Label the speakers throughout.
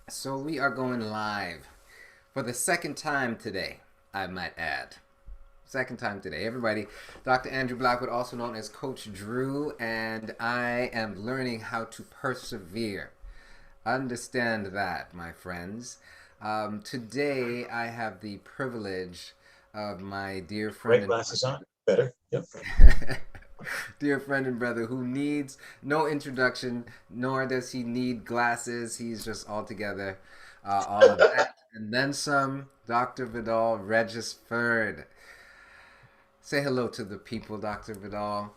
Speaker 1: So we are going live for the second time today, I might add. Second time today. Everybody, Dr. Andrew Blackwood, also known as Coach Drew, and I am learning how to persevere. Understand that, my friends. Today, I have the privilege of my dear friend
Speaker 2: Right
Speaker 1: and
Speaker 2: glasses on. Better. Yep.
Speaker 1: dear friend and brother who needs no introduction, nor does he need glasses. He's just altogether all of that. And then some, Dr. Vidal Regisford. Say hello to the people, Dr. Vidal.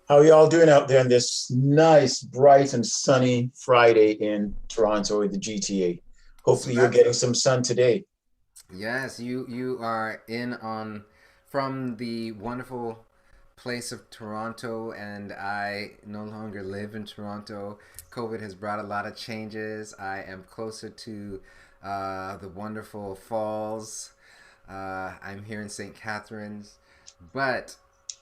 Speaker 2: How are y'all doing out there on this nice, bright, and sunny Friday in Toronto or the GTA?
Speaker 1: So
Speaker 2: Hopefully, you're
Speaker 1: that's
Speaker 2: getting some sun today.
Speaker 1: yes, you are in on from the wonderful place of Toronto, and I no longer live in Toronto. COVID has brought a lot of changes. I am closer to the wonderful falls. I'm here in St. Catharines, but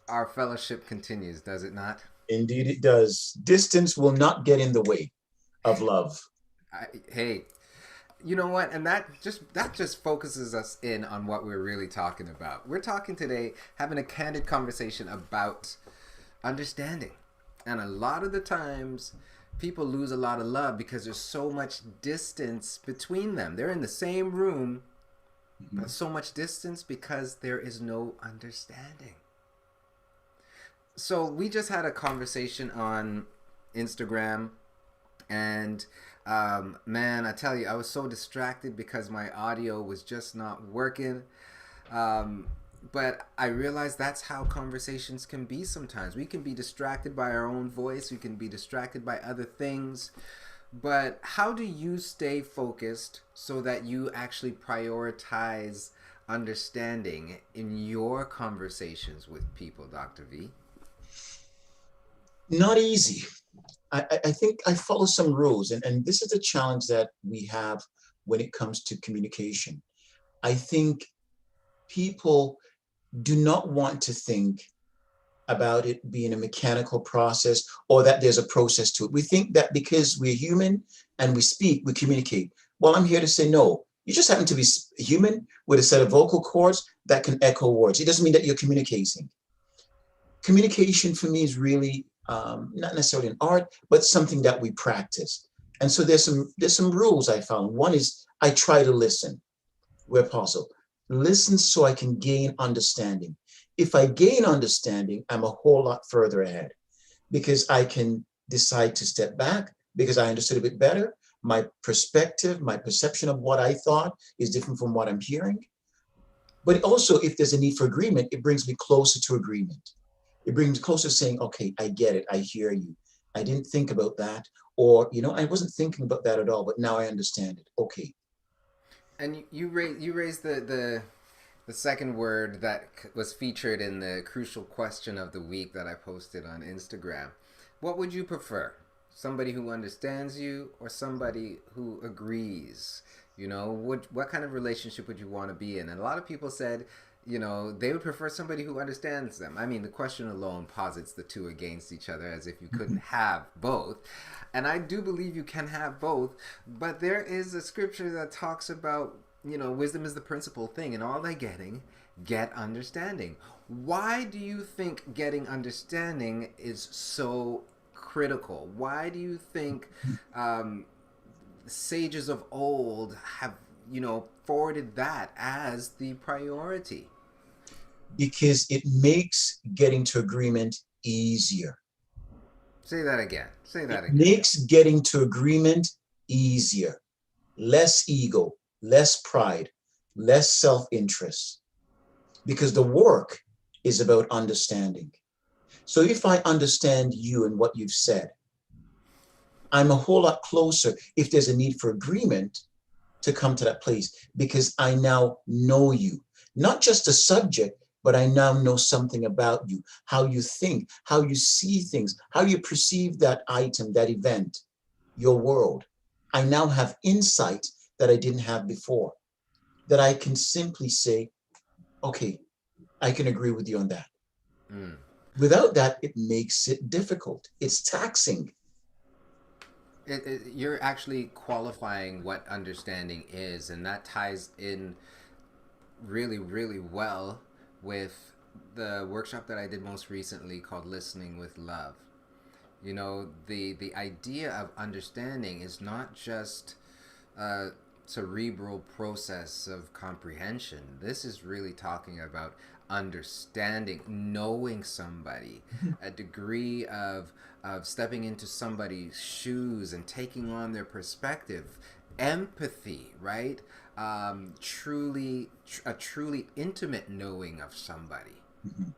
Speaker 1: our fellowship continues, does it not?
Speaker 2: Indeed, it does. Distance will not get in the way of love.
Speaker 1: Hey, you know what? And that just focuses us in on what we're really talking about. We're talking today, having a candid conversation about understanding. And a lot of the times, people lose a lot of love because there's so much distance between them. They're in the same room, but so much distance because there is no understanding. So we just had a conversation on Instagram, and man, I tell you, I was so distracted because my audio was just not working. Um, but I realized that's how conversations can be sometimes. We can be distracted by our own voice, we can be distracted by other things. But how do you stay focused so that you actually prioritize understanding in your conversations with people, Dr. V?
Speaker 2: Not easy. I think I follow some rules, and this is a challenge that we have when it comes to communication. I think people do not want to think about it being a mechanical process or that there's a process to it. We think that because we're human and we speak, we communicate. Well, I'm here to say no. You just happen to be human with a set of vocal cords that can echo words. It doesn't mean that you're communicating. Communication for me is really not necessarily an art, but something that we practice. And so there's some rules I found. One is I try to listen where possible. Listen so I can gain understanding. If I gain understanding, I'm a whole lot further ahead because I can decide to step back because I understood a bit better. My perspective, my perception of what I thought is different from what I'm hearing. But also, if there's a need for agreement, it brings me closer to agreement. It brings me closer to saying, okay, I get it. I hear you. I didn't think about that. Or, I wasn't thinking about that at all, but now I understand it. Okay.
Speaker 1: And you raised the second word that was featured in the crucial question of the week that I posted on Instagram. What would you prefer? Somebody who understands you or somebody who agrees? What kind of relationship would you want to be in? And a lot of people said, they would prefer somebody who understands them. I mean, the question alone posits the two against each other as if you couldn't have both. And I do believe you can have both, but there is a scripture that talks about, wisdom is the principal thing, and all they're getting, get understanding. Why do you think getting understanding is so critical? Why do you think sages of old have, forwarded that as the priority?
Speaker 2: Because it makes getting to agreement easier.
Speaker 1: Say that again. Say
Speaker 2: It
Speaker 1: that again.
Speaker 2: makes getting to agreement easier. Less ego, less pride, less self interest. Because the work is about understanding. So if I understand you and what you've said, I'm a whole lot closer if there's a need for agreement to come to that place because I now know you, not just the subject, but I now know something about you, how you think, how you see things, how you perceive that item, that event, your world. I now have insight that I didn't have before, that I can simply say, okay, I can agree with you on that.
Speaker 1: Mm.
Speaker 2: Without that, it makes it difficult. It's taxing.
Speaker 1: You're actually qualifying what understanding is, and that ties in really, really well with the workshop that I did most recently called Listening with Love. You know, the idea of understanding is not just a cerebral process of comprehension. This is really talking about understanding, knowing somebody, a degree of stepping into somebody's shoes and taking on their perspective, empathy, right? A truly intimate knowing of somebody.
Speaker 2: Mhm.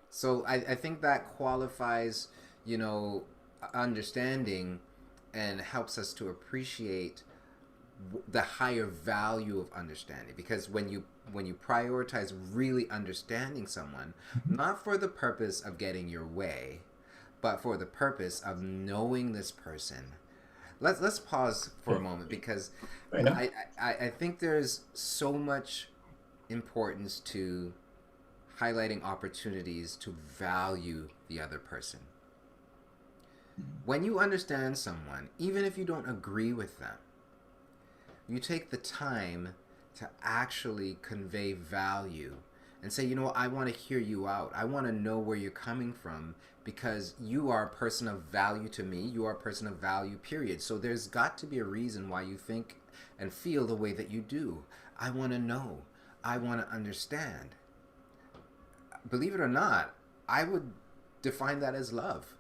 Speaker 1: So I think that qualifies, you know, understanding and helps us to appreciate the higher value of understanding, because when you prioritize really understanding someone, not for the purpose of getting your way, but for the purpose of knowing this person. Let's pause for a
Speaker 2: Okay.
Speaker 1: moment, because
Speaker 2: Fair enough.
Speaker 1: I think there's so much importance to highlighting opportunities to value the other person. When you understand someone, even if you don't agree with them, you take the time to actually convey value and say, you know what, I want to hear you out. I want to know where you're coming from, because you are a person of value to me. You are a person of value, period. So there's got to be a reason why you think and feel the way that you do. I want to know. I want to understand. Believe it or not, I would define that as love.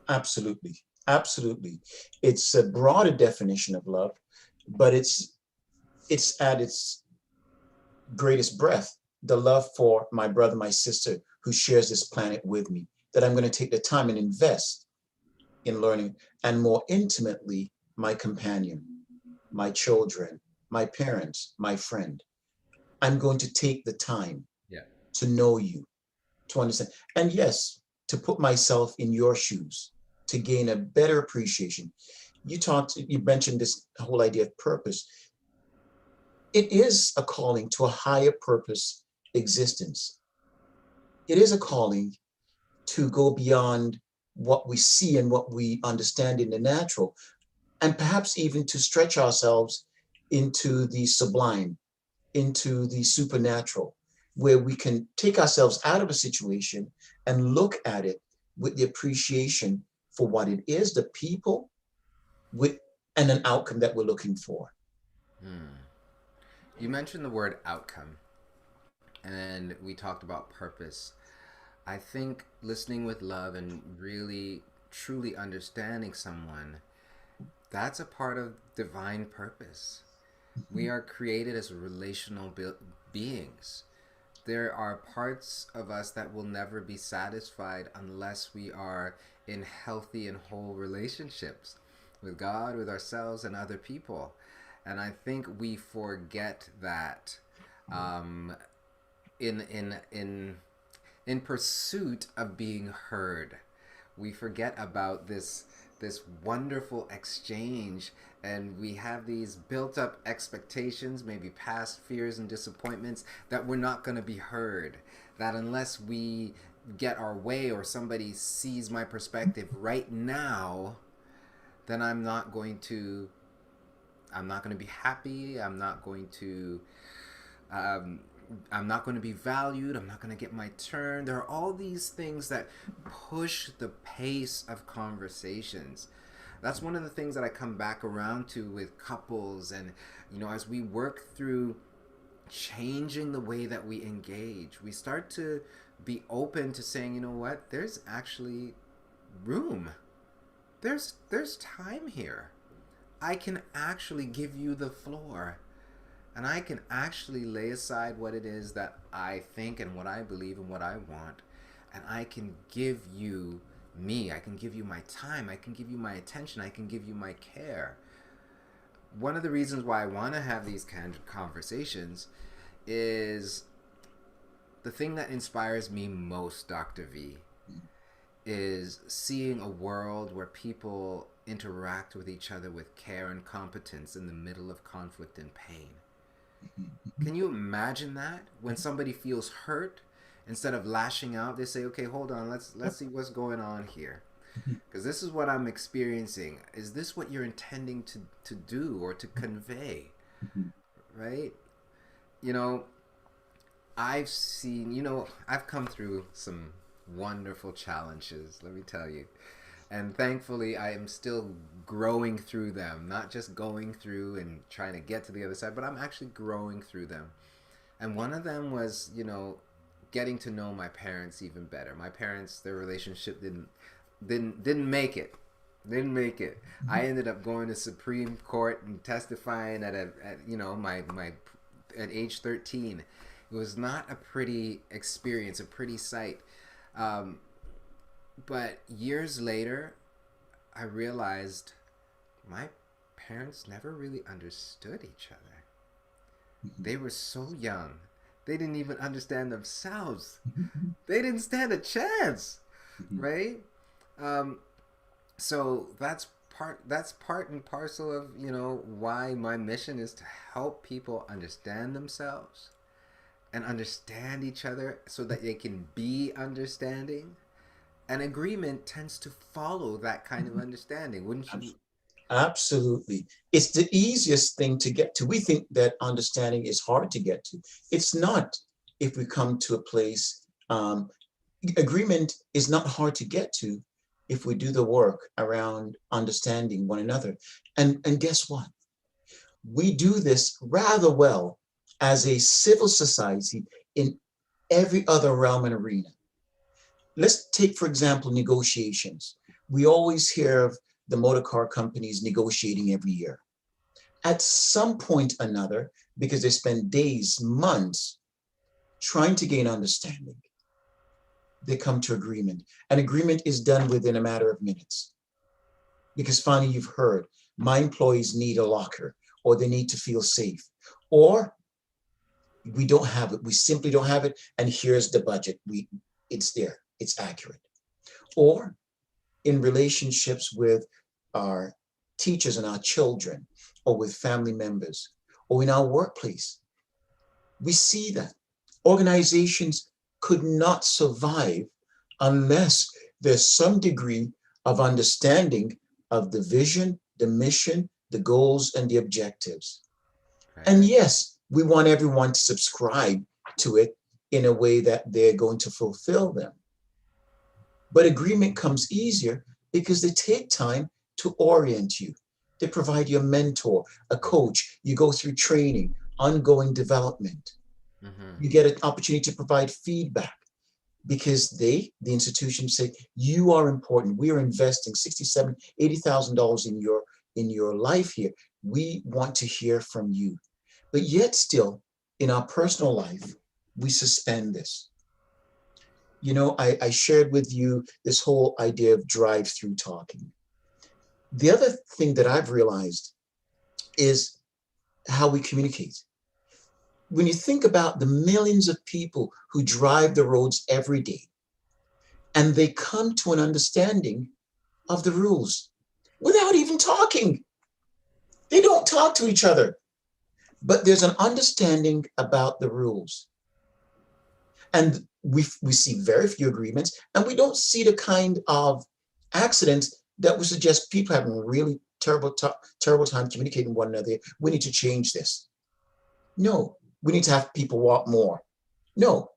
Speaker 2: Absolutely. Absolutely. It's a broader definition of love, but it's at its greatest breath, the love for my brother, my sister who shares this planet with me, that I'm going to take the time and invest in learning, and more intimately, my companion, my children, my parents, my friend. I'm going to take the time
Speaker 1: Yeah.
Speaker 2: to know you, to understand. And yes, to put myself in your shoes, to gain a better appreciation. You mentioned this whole idea of purpose. It is a calling to a higher purpose existence. It is a calling to go beyond what we see and what we understand in the natural, and perhaps even to stretch ourselves into the sublime, into the supernatural, where we can take ourselves out of a situation and look at it with the appreciation for what it is, the people, with and an outcome that we're looking for.
Speaker 1: Hmm. You mentioned the word outcome, and we talked about purpose. I think listening with love and really truly understanding someone, that's a part of divine purpose. We are created as relational beings. There are parts of us that will never be satisfied unless we are in healthy and whole relationships with God, with ourselves, and other people. And I think we forget that um, in in in in pursuit of being heard. We forget about this wonderful exchange, and we have these built up expectations, maybe past fears and disappointments, that we're not going to be heard, that unless we get our way or somebody sees my perspective right now, then I'm not going to be happy. Um, I'm not going to be valued. I'm not going to get my turn. There are all these things that push the pace of conversations. That's one of the things that I come back around to with couples, and you know, as we work through changing the way that we engage, we start to be open to saying, you know what, there's actually room. There's time here. I can actually give you the floor, and I can actually lay aside what it is that I think and what I believe and what I want, and I can give you me. I can give you my time. I can give you my attention. I can give you my care. One of the reasons why I want to have these candid conversations is the thing that inspires me most, Dr. V, is seeing a world where people interact with each other with care and competence in the middle of conflict and pain. Can you imagine that? When somebody feels hurt, instead of lashing out, they say, "Okay, hold on, let's see what's going on here. because this is what I'm experiencing. Is this what you're intending to do or to convey?
Speaker 2: Mhm.
Speaker 1: Right? You know, I've come through some wonderful challenges, let me tell you. And thankfully, I am still growing through them, not just going through and trying to get to the other side, but I'm actually growing through them. And one of them was, getting to know my parents even better. My parents, their relationship didn't make it. Didn't make it. I ended up going to Supreme Court and testifying at my at age 13. It was not a pretty experience, a pretty sight. Um, but years later, I realized my parents never really understood each other.
Speaker 2: Mhm.
Speaker 1: They were so young. They didn't even understand themselves.
Speaker 2: Mhm.
Speaker 1: They didn't stand a chance,
Speaker 2: Mhm.
Speaker 1: right? Um, so that's part and parcel of why my mission is to help people understand themselves and understand each other so that they can be understanding. And agreement tends to follow that kind of understanding, wouldn't you?
Speaker 2: Abs- Absolutely. It's the easiest thing to get to. We think that understanding is hard to get to. It's not if we come to a place. Agreement is not hard to get to if we do the work around understanding one another. And guess what? We do this rather well as a civil society in every other realm and arena. Let's take, for example, negotiations. We always hear of the motor car companies negotiating every year. At some point or another, because they spend days, months trying to gain understanding, they come to agreement. And agreement is done within a matter of minutes. Because finally you've heard, my employees need a locker, or they need to feel safe, or we don't have it. We simply don't have it. And here's the budget. It's there. It's accurate. Or in relationships with our teachers and our children, or with family members, or in our workplace. We see that organizations could not survive unless there's some degree of understanding of the vision, the mission, the goals, and the objectives.
Speaker 1: Right.
Speaker 2: And yes, we want everyone to subscribe to it in a way that they're going to fulfill them. But agreement comes easier because they take time to orient you. They provide you a mentor, a coach. You go through training, ongoing development.
Speaker 1: Mm-hmm.
Speaker 2: You get an opportunity to provide feedback because the institution, say, you are important. We are investing 67, $80,000 in your life here. We want to hear from you. But yet still, in our personal life, we suspend this. I shared with you this whole idea of drive-through talking. The other thing that I've realized is how we communicate. When you think about the millions of people who drive the roads every day, and they come to an understanding of the rules without even talking, they don't talk to each other, but there's an understanding about the rules. And we see very few agreements, and we don't see the kind of accidents that would suggest people having really terrible time communicating with one another. We need to change this. No, we need to have people walk more. No,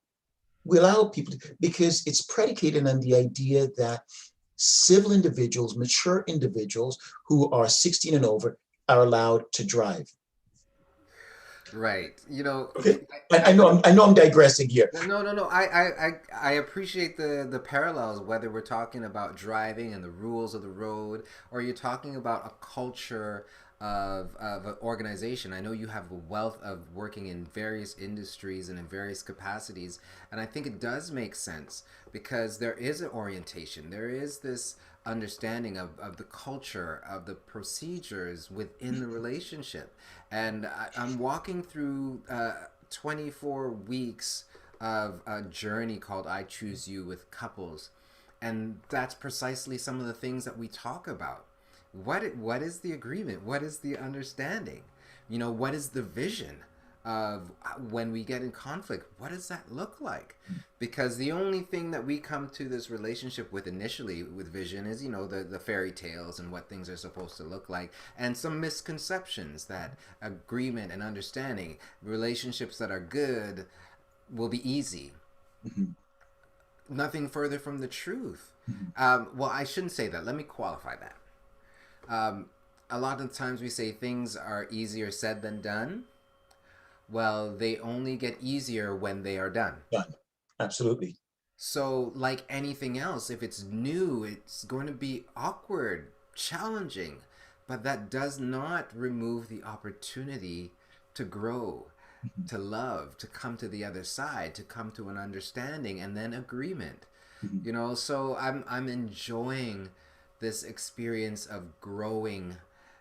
Speaker 2: we allow people to, because it's predicated on the idea that civil individuals, mature individuals who are 16 and over, are allowed to drive.
Speaker 1: Right.
Speaker 2: Okay, I know I'm digressing here.
Speaker 1: No. I appreciate the parallels, whether we're talking about driving and the rules of the road, or you're talking about a culture of an organization. I know you have a wealth of working in various industries and in various capacities, and I think it does make sense because there is an orientation. There is this understanding of the culture, of the procedures within the relationship. And I'm walking through 24 weeks of a journey called I Choose You with couples. And that's precisely some of the things that we talk about. What is the agreement? What is the understanding? What is the vision? of when we get in conflict, what does that look like? Because the only thing that we come to this relationship with initially with Vision is, the fairy tales and what things are supposed to look like, and some misconceptions that agreement and understanding, relationships that are good will be easy.
Speaker 2: Mhm.
Speaker 1: Nothing further from the truth.
Speaker 2: Mhm.
Speaker 1: Well, I shouldn't say that. Let me qualify that. A lot of times we say things are easier said than done. Well, they only get easier when they are done.
Speaker 2: Done. Absolutely.
Speaker 1: So, like anything else, if it's new, it's going to be awkward, challenging, but that does not remove the opportunity to grow,
Speaker 2: Mhm.
Speaker 1: to love, to come to the other side, to come to an understanding and then agreement.
Speaker 2: Mhm.
Speaker 1: So I'm enjoying this experience of growing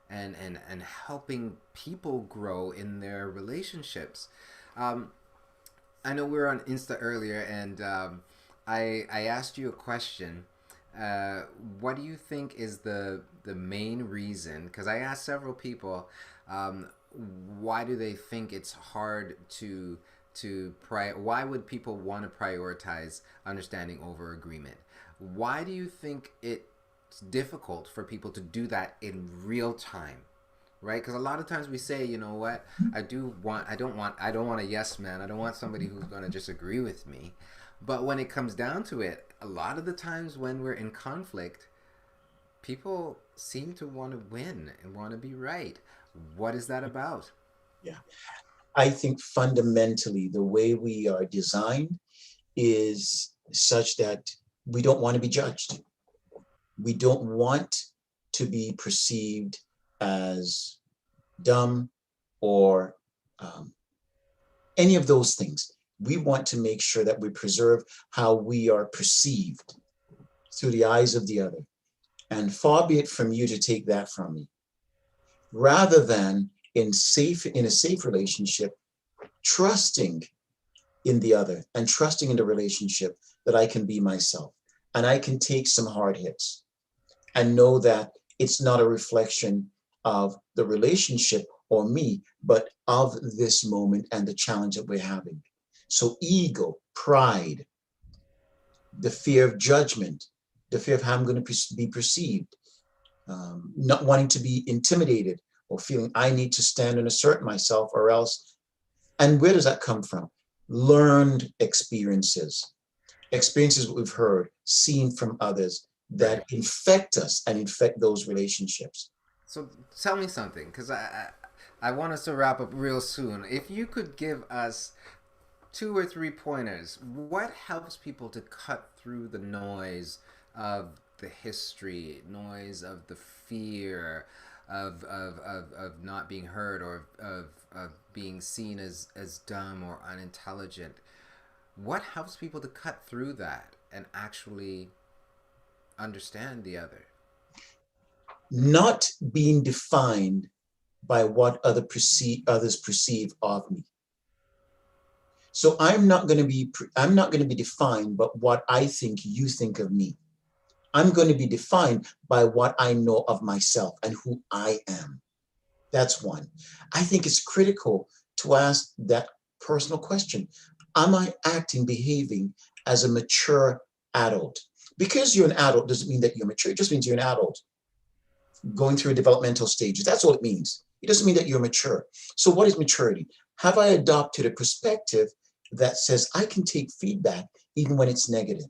Speaker 1: and helping people grow in their relationships. Um, I know we were on Insta earlier, and I asked you a question. Uh, what do you think is the main reason? Because I asked several people, um, why do they think it's hard why would people want to prioritize understanding over agreement? Why do you think it's difficult for people to do that in real time? Right? Because a lot of times we say, you know what, I don't want a yes man. I don't want somebody who's going to just agree with me. But when it comes down to it, a lot of the times when we're in conflict, people seem to want to win and want to be right. What is that about?
Speaker 2: Yeah. I think fundamentally the way we are designed is such that we don't want to be judged. We don't want to be perceived as dumb or um, any of those things. We want to make sure that we preserve how we are perceived through the eyes of the other. And far be it from you to take that from me. Rather than in a safe relationship, trusting in the other and trusting in the relationship that I can be myself and I can take some hard hits and know that it's not a reflection of the relationship or me, but of this moment and the challenge that we're having. So, ego, pride, the fear of judgment, the fear of how I'm going to be perceived, not wanting to be intimidated or feeling I need to stand and assert myself or else. And where does that come from? Learned experiences we've heard, seen from others that
Speaker 1: Right.
Speaker 2: infect us and infect those relationships.
Speaker 1: So tell me something, because I want us to wrap up real soon. If you could give us two or three pointers, what helps people to cut through the noise of the history, noise of the fear, of not being heard, or of being seen as dumb or unintelligent? What helps people to cut through that and actually understand the other?
Speaker 2: Not being defined by what others perceive of me. So I'm not going to be defined by what I think you think of me. I'm going to be defined by what I know of myself and who I am. That's one. I think it's critical to ask that personal question. Am I acting, behaving as a mature adult? Because you're an adult doesn't mean that you're mature. It just means you're an adult going through developmental stages. That's all it means. It doesn't mean that you're mature. So, what is maturity? Have I adopted a perspective that says I can take feedback even when it's negative,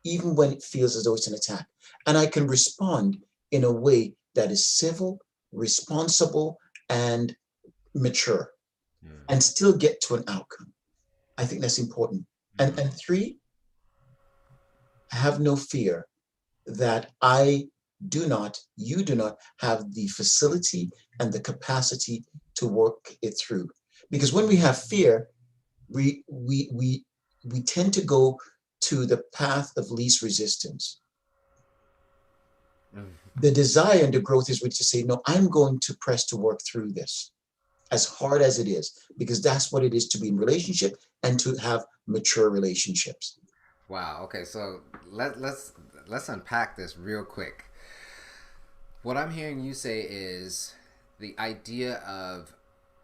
Speaker 2: even when it feels as though it's an attack, and I can respond in a way that is civil, responsible, and mature,
Speaker 1: Mm.
Speaker 2: and still get to an outcome? I think that's important.
Speaker 1: Mm.
Speaker 2: And three, have no fear that you do not have the facility and the capacity to work it through. Because when we have fear, we we we we tend to go to the path of least resistance.
Speaker 1: Mm.
Speaker 2: The desire and the growth is really to say, no, I'm going to press to work through this as hard as it is, because that's what it is to be in relationship and to have mature relationships.
Speaker 1: Wow. Okay. So let's unpack this real quick. What I'm hearing you say is the idea of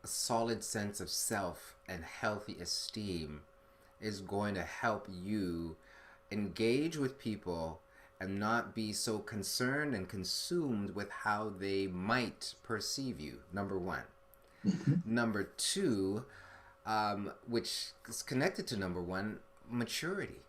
Speaker 1: solid sense of self and healthy esteem is going to help you engage with people and not be so concerned and consumed with how they might perceive you. Number one.
Speaker 2: Mhm.
Speaker 1: Number two, which is connected to number one, maturity.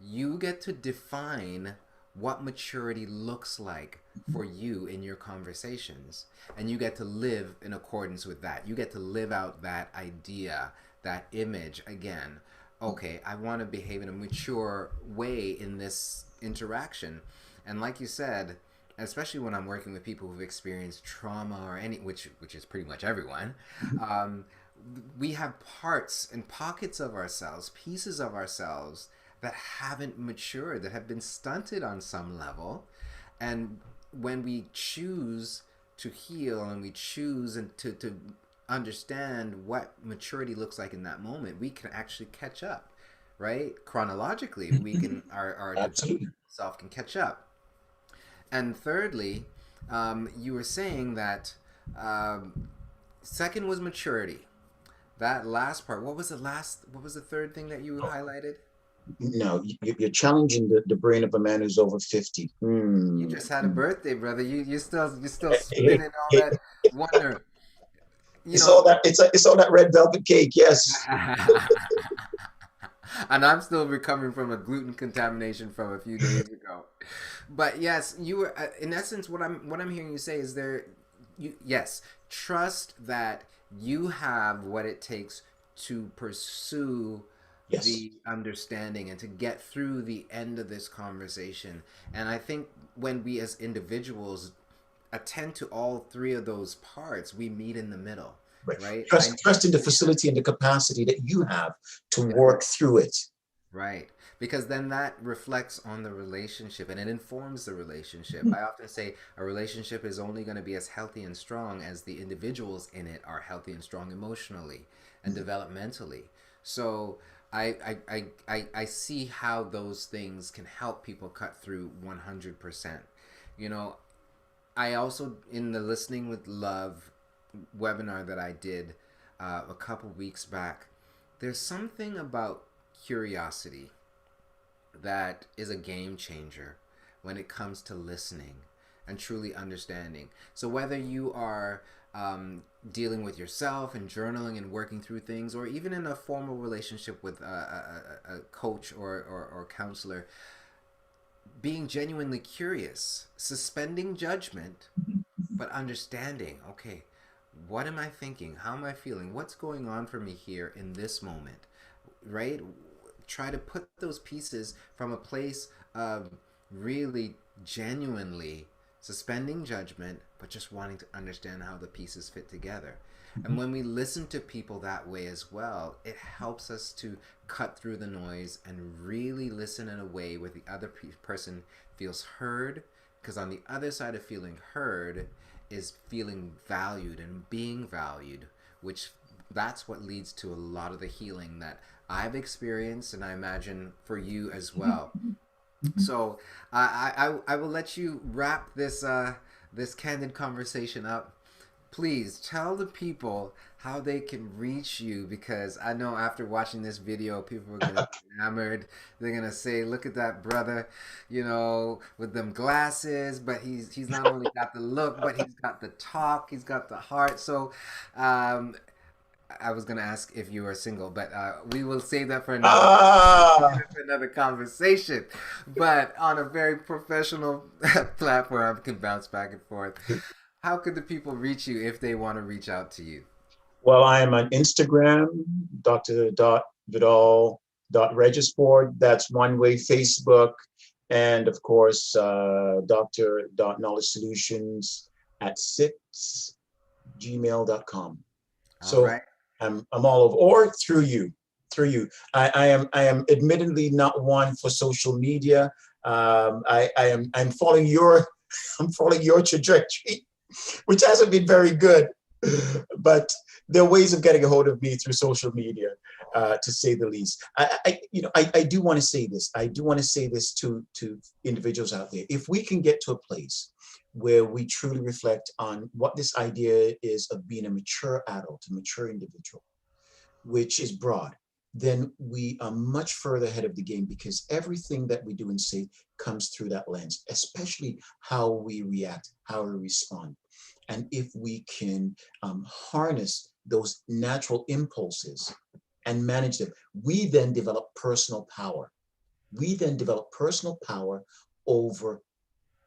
Speaker 1: You get to define what maturity looks like for you in your conversations, and you get to live in accordance with that. You get to live out that idea, that image again. Okay, I want to behave in a mature way in this interaction. And like you said, especially when I'm working with people who've experienced trauma or any, which is pretty much everyone, um, we have parts and pockets of ourselves, pieces of ourselves that haven't matured, that have been stunted on some level. And when we choose to heal and we choose and to understand what maturity looks like in that moment, we can actually catch up, right? Chronologically, we can, our development
Speaker 2: Absolutely.
Speaker 1: self can catch up. And thirdly, you were saying that second was maturity. That last part, what was the last, what was the third thing that you highlighted?
Speaker 2: No, you're challenging the brain of a man who's over 50.
Speaker 1: You
Speaker 2: Hmm.
Speaker 1: just had a
Speaker 2: Hmm.
Speaker 1: birthday, brother. You still
Speaker 2: Hey,
Speaker 1: spinning all
Speaker 2: hey,
Speaker 1: that wonder. You
Speaker 2: it's
Speaker 1: know,
Speaker 2: all that it's all that red velvet cake. Yes.
Speaker 1: and I'm still recovering from a gluten contamination from a few days ago. But yes, you were in essence what I'm hearing you say is there you yes, trust that you have what it takes to pursue
Speaker 2: Yes.
Speaker 1: the understanding and to get through the end of this conversation. And I think when we as individuals attend to all three of those parts, we meet in the middle,
Speaker 2: Right.
Speaker 1: right?
Speaker 2: Trust in the facility and the capacity that you have to
Speaker 1: Yeah.
Speaker 2: work through it.
Speaker 1: Right. Because then that reflects on the relationship and it informs the relationship. I often say a relationship is only going to be as healthy and strong as the individuals in it are healthy and strong emotionally and developmentally. So I see how those things can help people cut through 100%. You know, I also, in the Listening with Love webinar that I did a couple weeks back, there's something about curiosity that is a game changer when it comes to listening and truly understanding. So whether you are dealing with yourself and journaling and working through things, or even in a formal relationship with a coach or counselor, being genuinely curious, suspending judgment, but understanding, okay, what am I thinking? How am I feeling? What's going on for me here in this moment? Right? Try to put those pieces from a place of really genuinely suspending judgment, but just wanting to understand how the pieces fit together. And when we listen to people that way as well, it helps us to cut through the noise and really listen in a way where the other person feels heard. Because on the other side of feeling heard is feeling valued and being valued, which that's what leads to a lot of the healing that I've experienced, and I imagine for you as well. So I will let you wrap this candid conversation up. Please tell the people how they can reach you, because I know after watching this video, people are gonna be enamored. They're gonna say, "Look at that brother, with them glasses." But he's not only got the look, but he's got the talk. He's got the heart. So, um, I was gonna ask if you are single, but we will save that for another.
Speaker 2: Ah,
Speaker 1: For another conversation, but on a very professional platform, I can bounce back and forth. How could the people reach you if they want to reach out to you?
Speaker 2: well, I am on Instagram, Dr.Vidoll.Regisford. That's one way. Facebook, and of course, Dr. Solutions at 6gmail.com.
Speaker 1: All
Speaker 2: So
Speaker 1: right.
Speaker 2: I'm all over, or through you. I am admittedly not one for social media. I'm following your I'm following your trajectory, which hasn't been very good. But there are ways of getting a hold of me through social media, to say the least. I do want to say this. I do want to say this to individuals out there. If we can get to a place where we truly reflect on what this idea is of being a mature adult, a mature individual, which is broad, then we are much further ahead of the game, because everything that we do and say comes through that lens, especially how we react, how we respond. And if we can harness those natural impulses and manage them, we then develop personal power. We then develop personal power over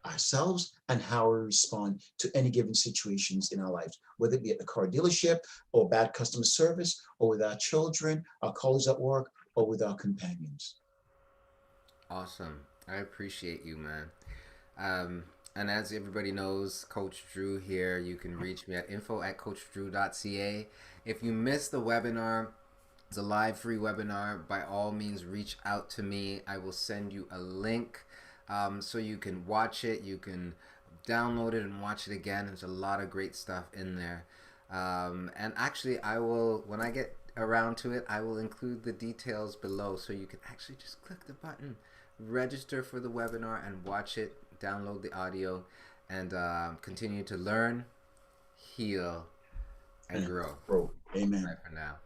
Speaker 2: ourselves and how we respond to any given situations in our lives, whether it be at the car dealership, or bad customer service, or with our children, our colleagues at work, or with our companions.
Speaker 1: Awesome. I appreciate you, man. Um, and as everybody knows, Coach Drew here. You can reach me at info@coachdrew.ca. If you missed the webinar, it's a live free webinar. By all means, reach out to me. I will send you a link so you can watch it. You can download it and watch it again. There's a lot of great stuff in there. And actually, I will, when I get around to it, I will include the details below so you can actually just click the button, register for the webinar, and watch it, download the audio, and continue to learn, heal, and
Speaker 2: And
Speaker 1: grow.
Speaker 2: grow. Amen.
Speaker 1: Bye for now.